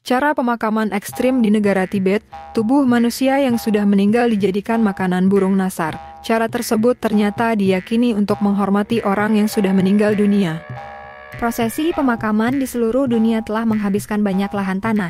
Cara pemakaman ekstrim di negara Tibet, tubuh manusia yang sudah meninggal dijadikan makanan burung nasar. Cara tersebut ternyata diyakini untuk menghormati orang yang sudah meninggal dunia. Prosesi pemakaman di seluruh dunia telah menghabiskan banyak lahan tanah.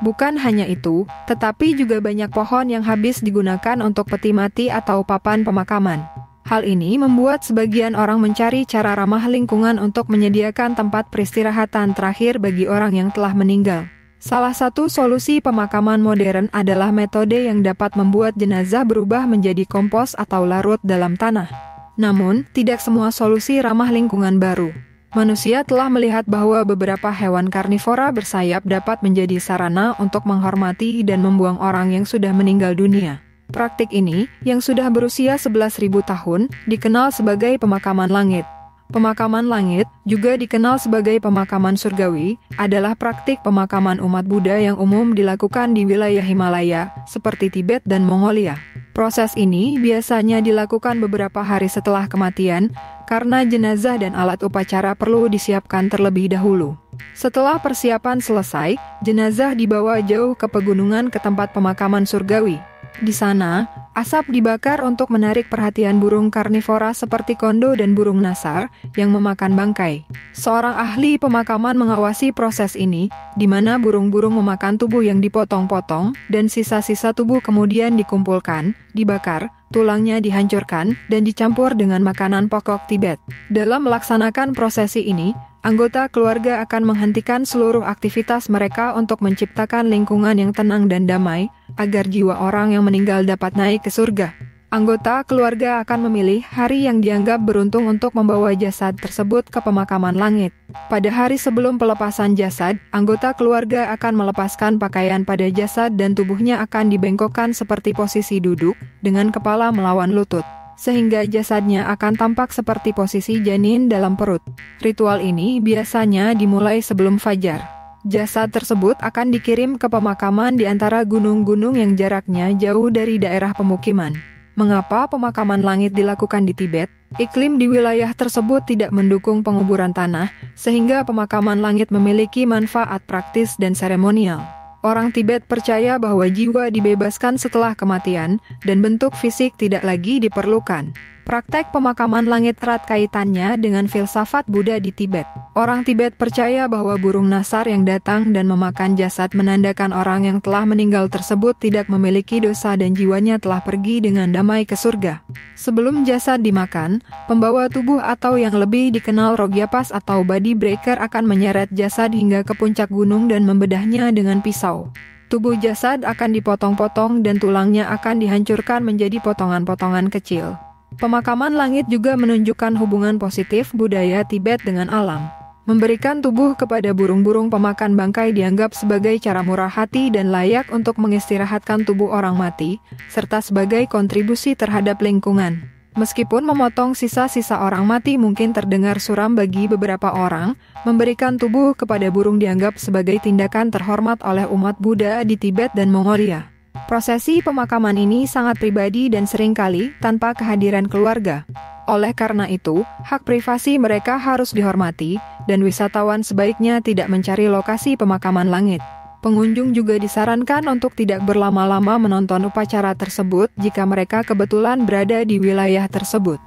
Bukan hanya itu, tetapi juga banyak pohon yang habis digunakan untuk peti mati atau papan pemakaman. Hal ini membuat sebagian orang mencari cara ramah lingkungan untuk menyediakan tempat peristirahatan terakhir bagi orang yang telah meninggal. Salah satu solusi pemakaman modern adalah metode yang dapat membuat jenazah berubah menjadi kompos atau larut dalam tanah. Namun, tidak semua solusi ramah lingkungan baru. Manusia telah melihat bahwa beberapa hewan karnivora bersayap dapat menjadi sarana untuk menghormati dan membuang orang yang sudah meninggal dunia. Praktik ini, yang sudah berusia 11.000 tahun, dikenal sebagai pemakaman langit. Pemakaman langit, juga dikenal sebagai pemakaman surgawi, adalah praktik pemakaman umat Buddha yang umum dilakukan di wilayah Himalaya, seperti Tibet dan Mongolia. Proses ini biasanya dilakukan beberapa hari setelah kematian, karena jenazah dan alat upacara perlu disiapkan terlebih dahulu. Setelah persiapan selesai, jenazah dibawa jauh ke pegunungan ke tempat pemakaman surgawi. Di sana, asap dibakar untuk menarik perhatian burung karnivora seperti kondo dan burung nasar yang memakan bangkai. Seorang ahli pemakaman mengawasi proses ini, di mana burung-burung memakan tubuh yang dipotong-potong dan sisa-sisa tubuh kemudian dikumpulkan, dibakar, tulangnya dihancurkan, dan dicampur dengan makanan pokok Tibet. Dalam melaksanakan prosesi ini, anggota keluarga akan menghentikan seluruh aktivitas mereka untuk menciptakan lingkungan yang tenang dan damai, agar jiwa orang yang meninggal dapat naik ke surga. Anggota keluarga akan memilih hari yang dianggap beruntung untuk membawa jasad tersebut ke pemakaman langit. Pada hari sebelum pelepasan jasad, anggota keluarga akan melepaskan pakaian pada jasad dan tubuhnya akan dibengkokkan seperti posisi duduk, dengan kepala melawan lutut, sehingga jasadnya akan tampak seperti posisi janin dalam perut. Ritual ini biasanya dimulai sebelum fajar. Jasad tersebut akan dikirim ke pemakaman di antara gunung-gunung yang jaraknya jauh dari daerah pemukiman. Mengapa pemakaman langit dilakukan di Tibet? Iklim di wilayah tersebut tidak mendukung penguburan tanah, sehingga pemakaman langit memiliki manfaat praktis dan seremonial. Orang Tibet percaya bahwa jiwa dibebaskan setelah kematian, dan bentuk fisik tidak lagi diperlukan. Praktek pemakaman langit erat kaitannya dengan filsafat Buddha di Tibet. Orang Tibet percaya bahwa burung nasar yang datang dan memakan jasad menandakan orang yang telah meninggal tersebut tidak memiliki dosa dan jiwanya telah pergi dengan damai ke surga. Sebelum jasad dimakan, pembawa tubuh atau yang lebih dikenal Rogyapas atau body breaker akan menyeret jasad hingga ke puncak gunung dan membedahnya dengan pisau. Tubuh jasad akan dipotong-potong dan tulangnya akan dihancurkan menjadi potongan-potongan kecil. Pemakaman langit juga menunjukkan hubungan positif budaya Tibet dengan alam. Memberikan tubuh kepada burung-burung pemakan bangkai dianggap sebagai cara murah hati dan layak untuk mengistirahatkan tubuh orang mati, serta sebagai kontribusi terhadap lingkungan. Meskipun memotong sisa-sisa orang mati mungkin terdengar suram bagi beberapa orang, memberikan tubuh kepada burung dianggap sebagai tindakan terhormat oleh umat Buddha di Tibet dan Mongolia. Prosesi pemakaman ini sangat pribadi dan seringkali tanpa kehadiran keluarga. Oleh karena itu, hak privasi mereka harus dihormati, dan wisatawan sebaiknya tidak mencari lokasi pemakaman langit. Pengunjung juga disarankan untuk tidak berlama-lama menonton upacara tersebut jika mereka kebetulan berada di wilayah tersebut.